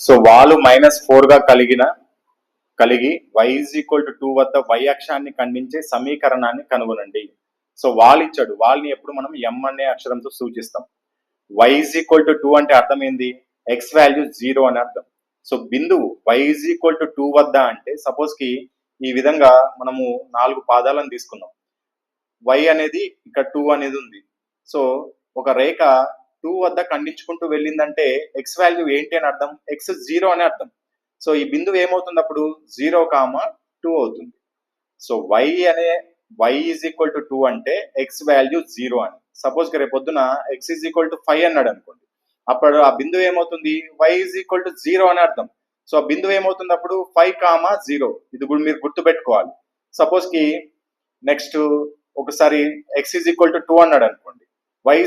So వాలు -4 గా కలిగి y = 2 వద్ద y అక్షాన్ని ఖండించే సమీకరణాన్ని కనుగొనండి. సో వాల్ ఇచ్చాడు, వాల్ని ఎప్పుడు మనం m అనే అక్షరంతో సూచిస్తాం. y = 2 అంటే అర్థం ఏంది? x వాల్యూ 0 అని అర్థం. సో బిందువు y = 2 వద్ద అంటే సపోజ్ కి ఈ విధంగా మనము 4 పాదాలను తీసుకున్నాం. y అనేది ఇక్కడ 2 అనేది ఉంది. సో ఒక రేఖ 2 వద్ద ఖండించుకుంటూ వెళ్ళిందంటే x వాల్యూ ఏంటి అని అర్థం? x 0 అని అర్థం. సో ఈ బిందువు ఏమవుతుంది అప్పుడు? 0, 2 అవుతుంది. సో y = 2 అంటే x వాల్యూ 0 అని. సపోజ్ కి రేపు పొద్దున x = 5 అన్నాడు అనుకోండి, అప్పుడు ఆ బిందువు ఏమవుతుంది? y = 0 అని అర్థం. సో ఆ బిందువు ఏమవుతుంది అప్పుడు? 5, 0. ఇది మీరు గుర్తుపెట్టుకోవాలి. సపోజ్ కి నెక్స్ట్ ఒకసారి x = 2 అన్నాడు అనుకోండి, y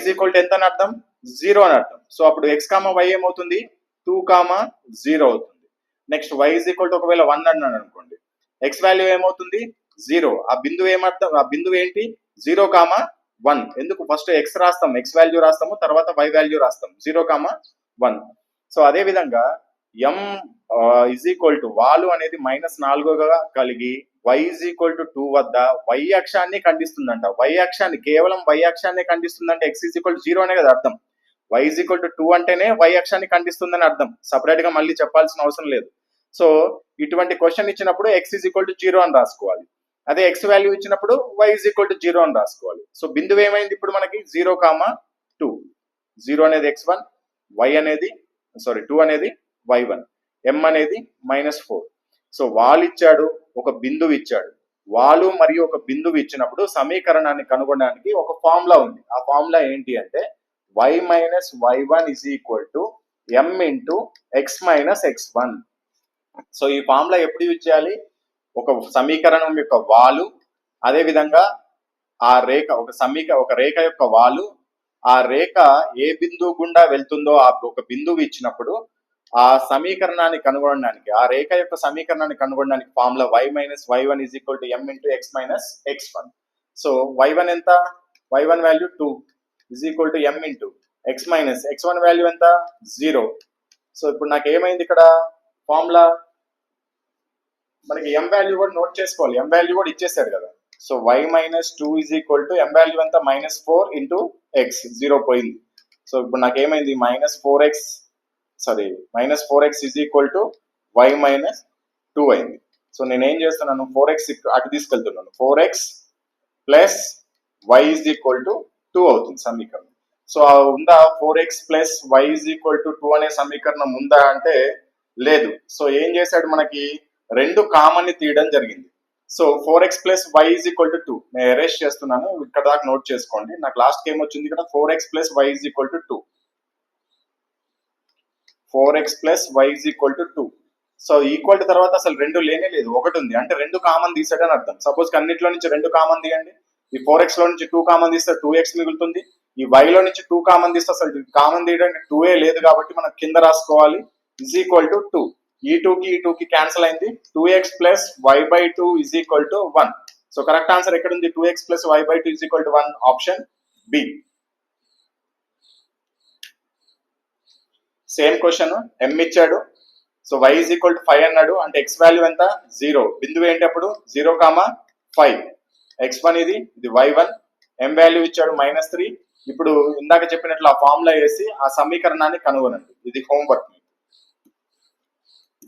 ఎంత అని అర్థం? 0 అని అర్థం. సో అప్పుడు x, y ఏమవుతుంది? 2, 0 అవుతుంది. నెక్స్ట్ y ఒకవేళ 1 అన్నాడు అనుకోండి, x వాల్యూ ఏమవుతుంది? 0. ఆ బిందువు ఏమర్థం? ఆ బిందువు ఏంటి? 0, 1. ఎందుకు? ఫస్ట్ x రాస్తాం, x వాల్యూ రాస్తాము, తర్వాత y వాల్యూ రాస్తాం. 0, 1. సో అదే విధంగా m వాలు అనేది -4 గా కలిగి y = 2 వద్ద y అక్షాన్ని ఖండిస్తుందంట. y అక్షాన్ని, కేవలం y అక్షాన్ని ఖండిస్తుందంటే x = 0 అనే కదా అర్థం. y = 2 అంటేనే y అక్షాన్ని ఖండిస్తుందని అర్థం. సపరేట్ గా మళ్ళీ చెప్పాల్సిన అవసరం లేదు. సో ఇటువంటి క్వశ్చన్ ఇచ్చినప్పుడు x = 0 అని రాసుకోవాలి. అదే x వాల్యూ ఇచ్చినప్పుడు y = 0 అని రాసుకోవాలి. సో బిందువు ఏమైంది ఇప్పుడు మనకి? 0, 2. 0 అనేది x1, 2 అనేది y1, m అనేది -4. సో వాల్ ఇచ్చాడు, ఒక బిందువు ఇచ్చాడు. వాలు మరియు ఒక బిందువు ఇచ్చినప్పుడు సమీకరణాన్ని కనుగొనడానికి ఒక ఫార్ములా ఉంది. ఆ ఫార్ములా ఏంటి అంటే y - y1 m × x - x1. So ఈ ఫార్ములా ఎప్పుడు యూజ్ చేయాలి? ఒక సమీకరణం యొక్క వాలు, అదే విధంగా ఆ రేఖ ఒక రేఖ యొక్క వాలు, ఆ రేఖ ఏ బిందువు గుండా వెళ్తుందో ఆ ఒక బిందువు ఇచ్చినప్పుడు ఆ సమీకరణాన్ని కనుగొనడానికి, ఆ రేఖ యొక్క సమీకరణాన్ని కనుగొనడానికి formula y - y1 = m × x - x1. So y1 ఎంత? y1 value 2 = m × x - x1 value ఎంత? 0. సో ఇప్పుడు నాకు ఏమైంది ఇక్కడ? ఫార్ములా మనకి m వాల్యూ కూడా నోట్ చేసుకోవాలి. m వాల్యూ కూడా ఇచ్చేసాడు కదా. సో y - 2 = m వాల్యూ ఎంత? -4 × x. 0 పోయింది. సో ఇప్పుడు నాకు ఏమైంది? -4x = y - 2 అయింది. సో నేను ఏం చేస్తున్నాను? 4x అటు తీసుకెళ్తున్నాను. 4x + y = 2 అవుతుంది సమీకరణం. సో ఉందా 4x + y = 2 అనే సమీకరణం ఉందా అంటే లేదు. సో ఏం చేశాడు? మనకి 2 కామన్ ని తీయడం జరిగింది. So 4x + y = 2. నేను ఎరేస్ చేస్తున్నాను, ఇక్కడ దాకా నోట్ చేసుకోండి. నాకు లాస్ట్ కి ఏమొచ్చింది ఇక్కడ? 4x + y = 2. 4x + y = 2. So equal తర్వాత అసలు 2 లేనే లేదు, 1 ఉంది. అంటే 2 కామన్ తీసాడని అర్థం. సపోజ్ అన్నిట్లో నుంచి 2 కామన్ తీయండి. ఈ 4x లో నుంచి 2 కామన్ తీస్తే 2x మిగులుతుంది. ఈ y లో నుంచి 2 కామన్ తీస్తే అసలు కామన్ తీయడానికి 2 లేదు కాబట్టి మనం కింద రాసుకోవాలి = 2. ఈ 2కి క్యాన్సిల్ అయింది. 2x + y/2 = 1. So correct answer ఎక్కడ ఉంది? 2x + y/2 = 1. Option B. Same question, m ఇచ్చాడు. సో y = 5 అన్నాడు, అంటే x వాల్యూ ఎంత? 0. బిందువు ఏంటి అప్పుడు? 0, 5. x1 ఇది y1, m వాల్యూ ఇచ్చాడు -3. ఇప్పుడు ఇందాక చెప్పినట్లు ఆ ఫార్ములా వేసి ఆ సమీకరణాన్ని కనుగొనండి. ఇది హోంవర్క్.